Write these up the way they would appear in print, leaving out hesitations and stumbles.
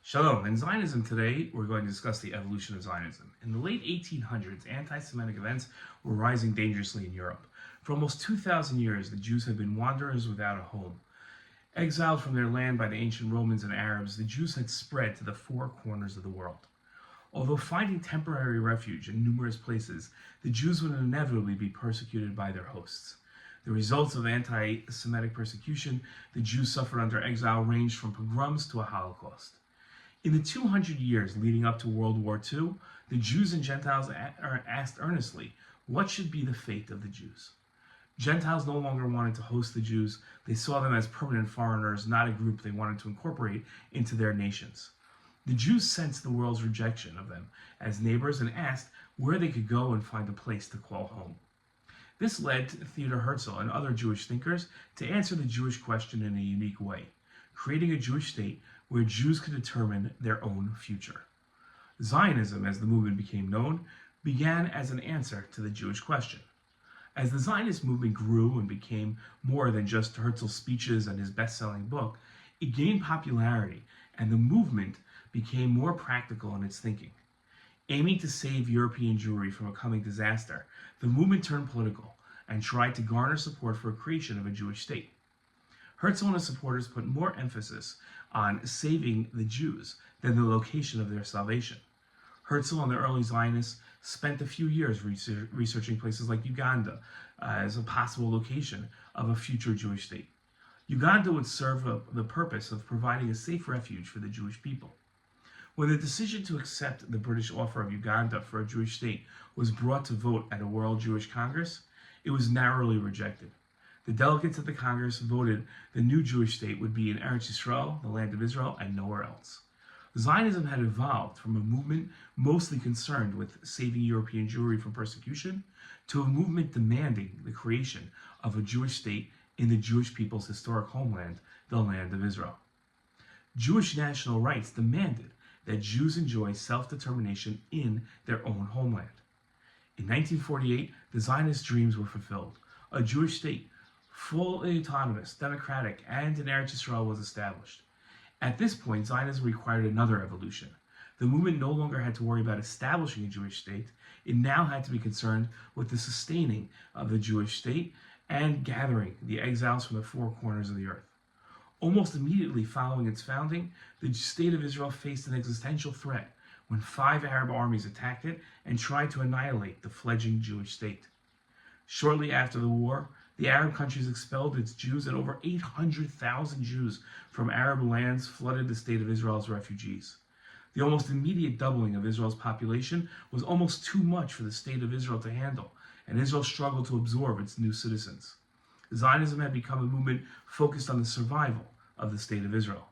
Shalom. In Zionism today, we're going to discuss the evolution of Zionism. In the late 1800s, anti-Semitic events were rising dangerously in Europe. For almost 2,000 years, the Jews had been wanderers without a home. Exiled from their land by the ancient Romans and Arabs, the Jews had spread to the four corners of the world. Although finding temporary refuge in numerous places, the Jews would inevitably be persecuted by their hosts. The results of anti-Semitic persecution the Jews suffered under exile ranged from pogroms to a Holocaust. In the 200 years leading up to World War II, the Jews and Gentiles asked earnestly, what should be the fate of the Jews? Gentiles no longer wanted to host the Jews. They saw them as permanent foreigners, not a group they wanted to incorporate into their nations. The Jews sensed the world's rejection of them as neighbors and asked where they could go and find a place to call home. This led Theodor Herzl and other Jewish thinkers to answer the Jewish question in a unique way, creating a Jewish state where Jews could determine their own future. Zionism, as the movement became known, began as an answer to the Jewish question. As the Zionist movement grew and became more than just Herzl's speeches and his best-selling book, it gained popularity, and the movement became more practical in its thinking. Aiming to save European Jewry from a coming disaster, the movement turned political and tried to garner support for a creation of a Jewish state. Herzl and his supporters put more emphasis on saving the Jews than the location of their salvation. Herzl and the early Zionists spent a few years researching places like Uganda as a possible location of a future Jewish state. Uganda would serve the purpose of providing a safe refuge for the Jewish people. When the decision to accept the British offer of Uganda for a Jewish state was brought to vote at a World Jewish Congress, it was narrowly rejected. The delegates at the Congress voted the new Jewish state would be in Eretz Yisrael, the land of Israel, and nowhere else. Zionism had evolved from a movement mostly concerned with saving European Jewry from persecution to a movement demanding the creation of a Jewish state in the Jewish people's historic homeland, the land of Israel. Jewish national rights demanded that Jews enjoy self-determination in their own homeland. In 1948, the Zionist dreams were fulfilled. A Jewish state, fully autonomous, democratic, and in Eretz Yisrael was established. At this point, Zionism required another evolution. The movement no longer had to worry about establishing a Jewish state. It now had to be concerned with the sustaining of the Jewish state and gathering the exiles from the four corners of the earth. Almost immediately following its founding, the state of Israel faced an existential threat when 5 Arab armies attacked it and tried to annihilate the fledgling Jewish state. Shortly after the war, the Arab countries expelled its Jews, and over 800,000 Jews from Arab lands flooded the state of Israel as refugees. The almost immediate doubling of Israel's population was almost too much for the state of Israel to handle, and Israel struggled to absorb its new citizens. Zionism had become a movement focused on the survival of the state of Israel.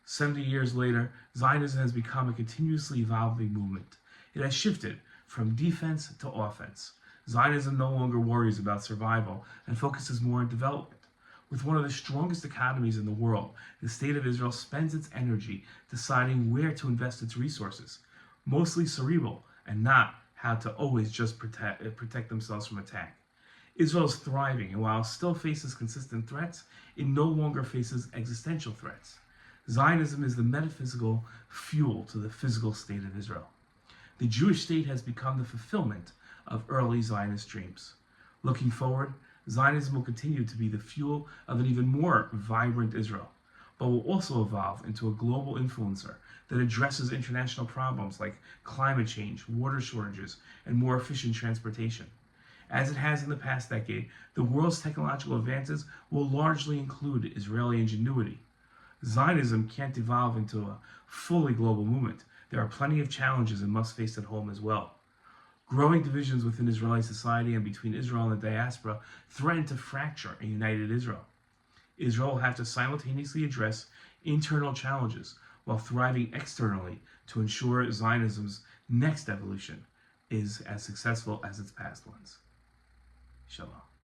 70 years later, Zionism has become a continuously evolving movement. It has shifted from defense to offense. Zionism no longer worries about survival and focuses more on development. With one of the strongest economies in the world, the state of Israel spends its energy deciding where to invest its resources, mostly cerebral and not how to always just protect themselves from attack. Israel is thriving, and while it still faces consistent threats, it no longer faces existential threats. Zionism is the metaphysical fuel to the physical state of Israel. The Jewish state has become the fulfillment of early Zionist dreams. Looking forward, Zionism will continue to be the fuel of an even more vibrant Israel, but will also evolve into a global influencer that addresses international problems like climate change, water shortages, and more efficient transportation. As it has in the past decade, the world's technological advances will largely include Israeli ingenuity. Zionism can't evolve into a fully global movement. There are plenty of challenges it must face at home as well. Growing divisions within Israeli society and between Israel and the diaspora threaten to fracture a united Israel. Israel will have to simultaneously address internal challenges while thriving externally to ensure Zionism's next evolution is as successful as its past ones. Shalom.